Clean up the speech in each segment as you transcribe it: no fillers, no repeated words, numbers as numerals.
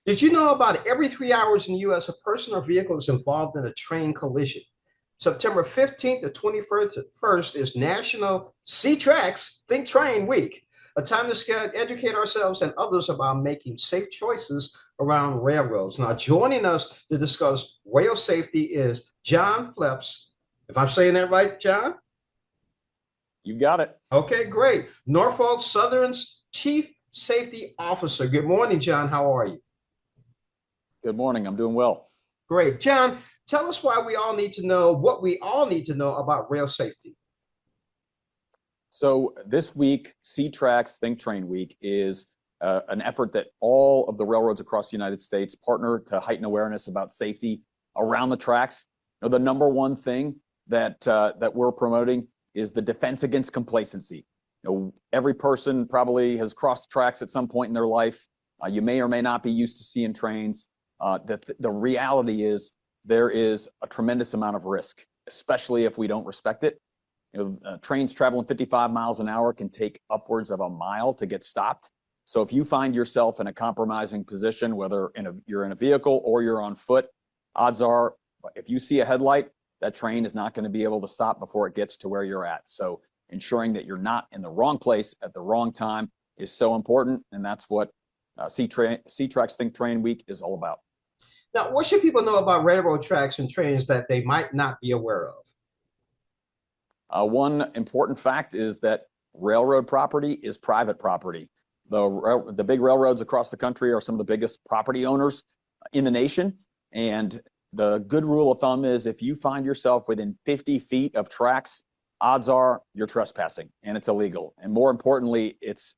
Did you know about every 3 hours in the U.S., a person or vehicle is involved in a train collision? September 15th to 21st is National See Tracks Think Train Week, a time to educate ourselves and others about making safe choices around railroads. Now, joining us to discuss rail safety is John Phillips. If I'm saying that right, John? You got it. Okay, great. Norfolk Southern's Chief Safety Officer. Good morning, John. How are you? Good morning. I'm doing well. Great. John, tell us why we all need to know what we all need to know about rail safety. So this week, C-Tracks Think Train Week is an effort that all of the railroads across the United States partner to heighten awareness about safety around the tracks. You know, the number one thing that we're promoting is the defense against complacency. You know, every person probably has crossed tracks at some point in their life. You may or may not be used to seeing trains. The reality is there is a tremendous amount of risk, especially if we don't respect it. You know, trains traveling 55 miles an hour can take upwards of a mile to get stopped. So if you find yourself in a compromising position, whether you're in a vehicle or you're on foot, odds are if you see a headlight, that train is not going to be able to stop before it gets to where you're at. So ensuring that you're not in the wrong place at the wrong time is so important, and that's what C-Tracks Think Train Week is all about. Now, what should people know about railroad tracks and trains that they might not be aware of? One important fact is that railroad property is private property. The big railroads across the country are some of the biggest property owners in the nation. And the good rule of thumb is if you find yourself within 50 feet of tracks, odds are you're trespassing and it's illegal. And more importantly, it's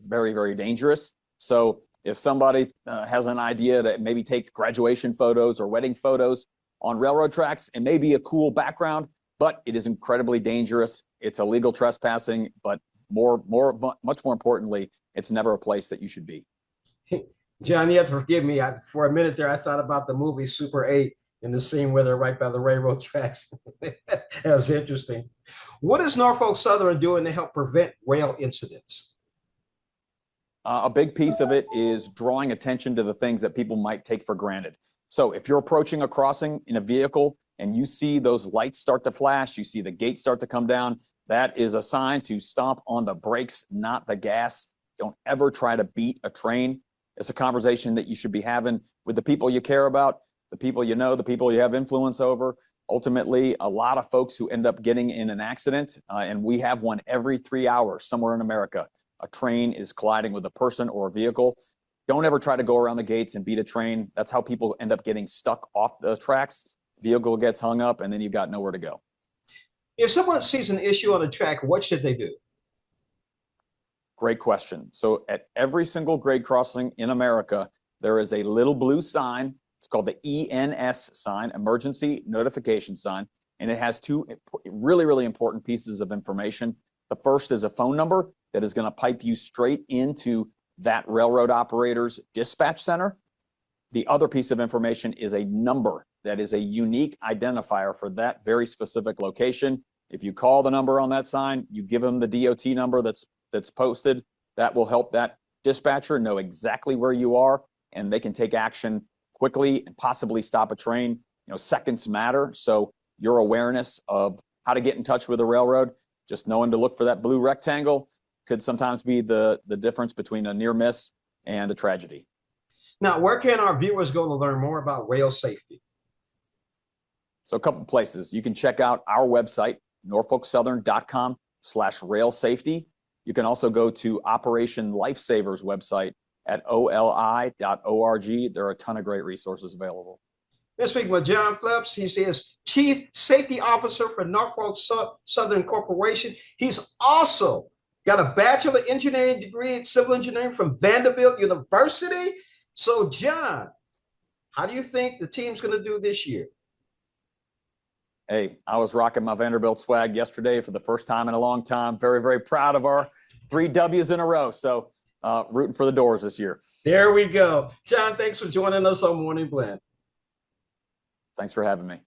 very, very dangerous. So if somebody has an idea to maybe take graduation photos or wedding photos on railroad tracks, it may be a cool background, but it is incredibly dangerous. It's illegal trespassing, but much more importantly, it's never a place that you should be. John, you have to forgive me. For a minute there, I thought about the movie Super 8 in the scene where they're right by the railroad tracks. That's interesting. What is Norfolk Southern doing to help prevent rail incidents? A big piece of it is drawing attention to the things that people might take for granted. So if you're approaching a crossing in a vehicle and you see those lights start to flash, you see the gate start to come down, that is a sign to stomp on the brakes, not the gas. Don't ever try to beat a train. It's a conversation that you should be having with the people you care about, the people you know, the people you have influence over. Ultimately, a lot of folks who end up getting in an accident, and we have one every 3 hours somewhere in America, a train is colliding with a person or a vehicle. Don't ever try to go around the gates and beat a train. That's how people end up getting stuck off the tracks. Vehicle gets hung up, and then you've got nowhere to go. If someone sees an issue on a track, what should they do? Great question. So at every single grade crossing in America, there is a little blue sign. It's called the ENS sign, Emergency Notification Sign, and it has two really, really important pieces of information. The first is a phone number that is going to pipe you straight into that railroad operator's dispatch center. The other piece of information is a number that is a unique identifier for that very specific location. If you call the number on that sign, you give them the DOT number that's posted, that will help that dispatcher know exactly where you are, and they can take action quickly and possibly stop a train. You know, seconds matter, so your awareness of how to get in touch with the railroad, just knowing to look for that blue rectangle, could sometimes be the difference between a near miss and a tragedy. Now, where can our viewers go to learn more about rail safety? So a couple places. You can check out our website, norfolksouthern.com/rail safety. You can also go to Operation Lifesaver's website at oli.org. There are a ton of great resources available. Let's speak with John Phillips. He is Chief Safety Officer for Norfolk Southern Corporation. He's also got a Bachelor of Engineering degree in Civil Engineering from Vanderbilt University. So, John, how do you think the team's going to do this year? Hey, I was rocking my Vanderbilt swag yesterday for the first time in a long time. Very, very proud of our 3 W's in a row. So rooting for the Doors this year. There we go. John, thanks for joining us on Morning Blend. Thanks for having me.